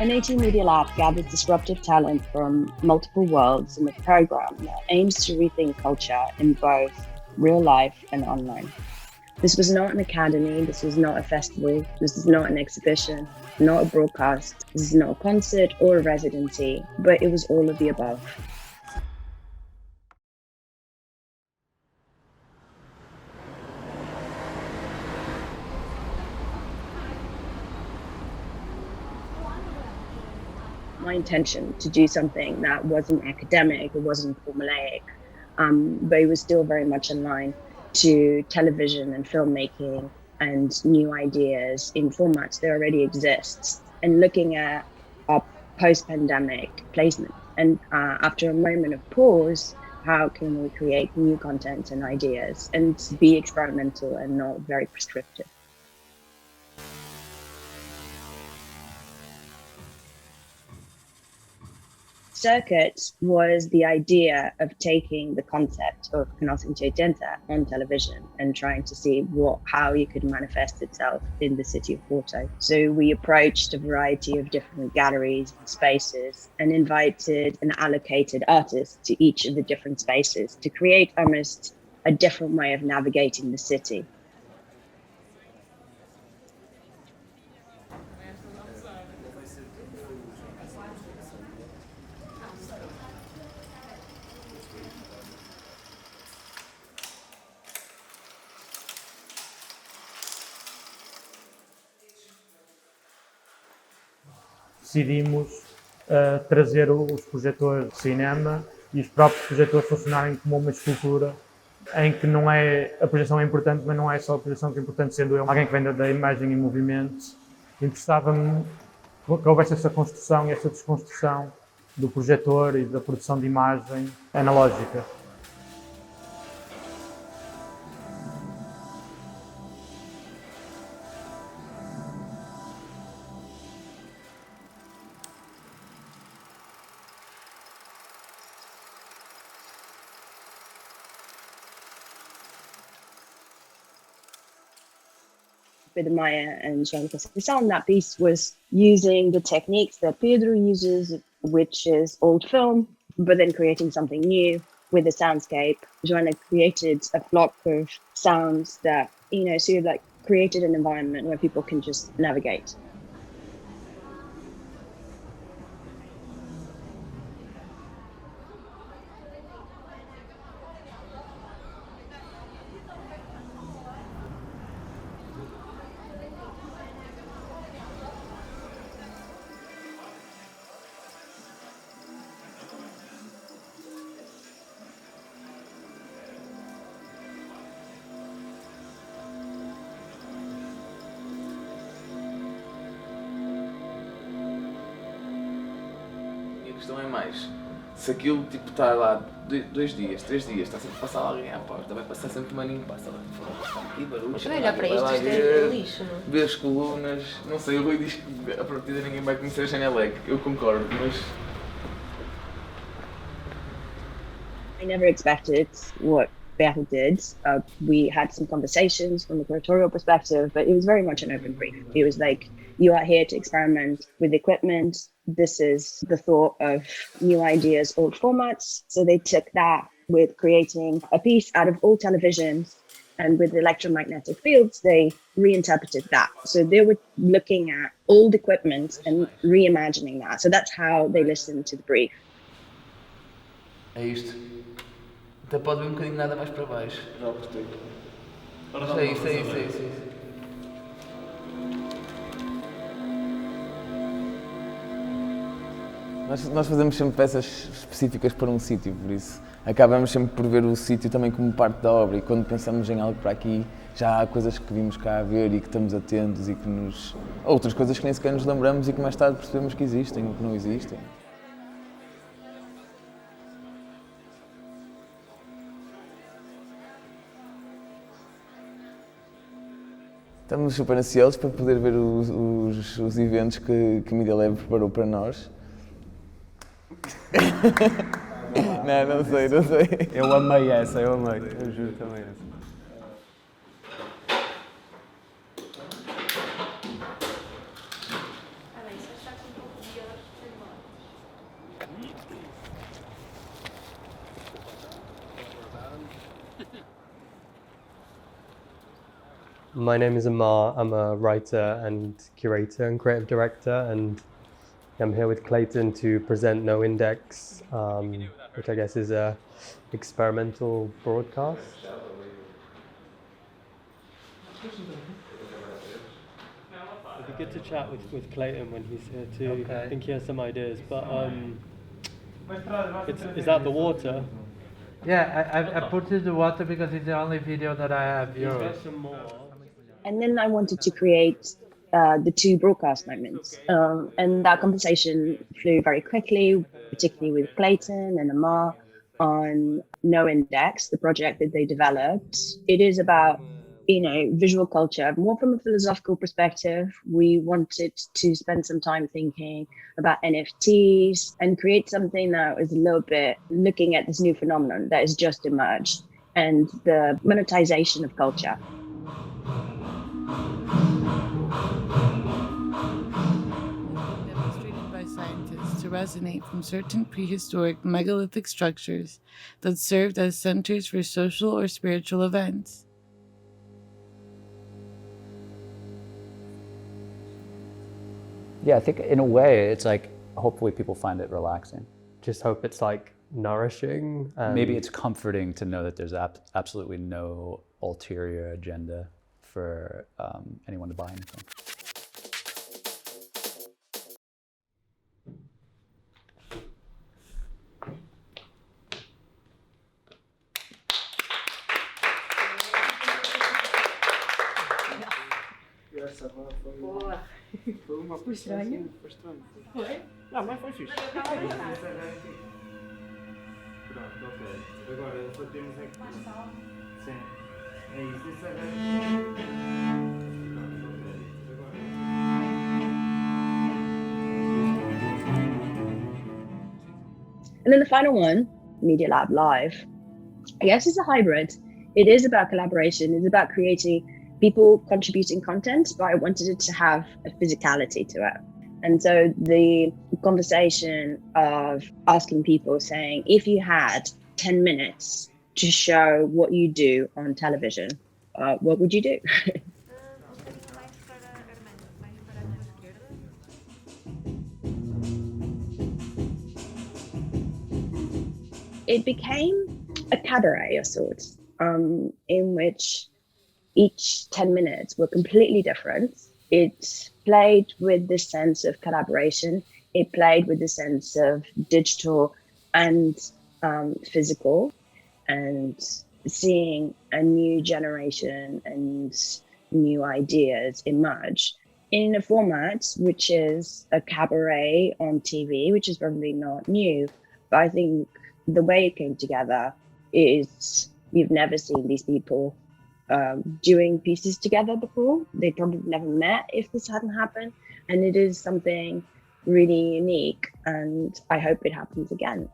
NAT Media Lab gathers disruptive talent from multiple worlds in a program that aims to rethink culture in both real life and online. This was not an academy, this was not a festival, this is not an exhibition, not a broadcast, this is not a concert or a residency, but it was all of the above. My intention to do something that wasn't academic, it wasn't formulaic, but it was still very much in line to television and filmmaking and new ideas in formats that already exist, and looking at our post-pandemic placement. And after a moment of pause, how can we create new content and ideas and be experimental and not very prescriptive? Circuit was the idea of taking the concept of CONCEIÇÃO on television and trying to see how it could manifest itself in the city of Porto. So we approached a variety of different galleries and spaces and invited and allocated artists to each of the different spaces to create almost a different way of navigating the city. Decidimos trazer os projetores de cinema e os próprios projetores funcionarem como uma escultura em que não é, a projeção é importante, mas não é só a projeção que é importante, sendo eu alguém que vem da imagem em movimento. Interessava-me que houvesse essa construção e essa desconstrução do projetor e da produção de imagem analógica. With MAIA and CONCEIÇÃO, that piece was using the techniques that PEDRO uses, which is old film, but then creating something new with a soundscape. JOANA created a block of sounds that, sort of like created an environment where people can just navigate. A questão é mais, se aquilo está lá 2 dias, 3 dias, está sempre a passar alguém à porta, vai passar sempre um maninho, passa lá, está aqui barulho, mas olhar para isto é lixo, não? Ver as colunas, não sei, o Rui diz que a partir de ninguém vai conhecer a Janelec, eu concordo, mas... I never expected what BERRU did. We had some conversations from a curatorial perspective, but it was very much an open brief. It was like, you are here to experiment with equipment. This is the thought of new ideas, old formats. So they took that with creating a piece out of old televisions, and with electromagnetic fields, they reinterpreted that. So they were looking at old equipment and reimagining that. So that's how they listened to the brief. É isto. Até pode ver um bocadinho nada mais para baixo. Já gostei. É isso. Nós fazemos sempre peças específicas para um sítio, por isso acabamos sempre por ver o sítio também como parte da obra, e quando pensamos em algo para aqui, já há coisas que vimos cá a ver e que estamos atentos e que outras coisas que nem sequer nos lembramos e que mais tarde percebemos que existem ou que não existem. Estamos super ansiosos para poder ver os eventos que a Media Lab preparou para nós. Não sei. Eu amei essa, eu juro também essa. My name is Amar. I'm a writer and curator and creative director, and I'm here with Clayton to present No Index, which I guess is a experimental broadcast. It'd be good to chat with Clayton when he's here too. Okay. I think he has some ideas, but is that the water? Yeah, I put it the water because it's the only video that I have yours. Got some more. And then I wanted to create the two broadcast moments. And that conversation flew very quickly, particularly with Clayton and Amar on No Index, the project that they developed. It is about, visual culture, more from a philosophical perspective. We wanted to spend some time thinking about NFTs and create something that was a little bit looking at this new phenomenon that has just emerged and the monetization of culture. Demonstrated by scientists to resonate from certain prehistoric megalithic structures that served as centers for social or spiritual events. Yeah, I think in a way it's like, hopefully people find it relaxing. Just hope it's like nourishing. Maybe it's comforting to know that there's absolutely no ulterior agenda for anyone to buy anything. Boa. Foi uma Foi estranho? Foi estranho. Foi? Não, mas foi fixe. Mas eu estava a brincar. Pronto, ok. Agora só temos aqui. Mais calma. Sim. É isso, isso é. Pronto, ok. And then the final one, Media Lab Live, I guess it's a hybrid. It is about collaboration. It's about creating people contributing content, but I wanted it to have a physicality to it. And so the conversation of asking people saying, if you had 10 minutes to show what you do on television, what would you do? It became a cabaret of sorts, in which each 10 minutes were completely different. It played with this sense of collaboration. It played with the sense of digital and physical, and seeing a new generation and new ideas emerge in a format which is a cabaret on TV, which is probably not new. But I think the way it came together is, you've never seen these people doing pieces together before. They probably never met if this hadn't happened. And it is something really unique, and I hope it happens again.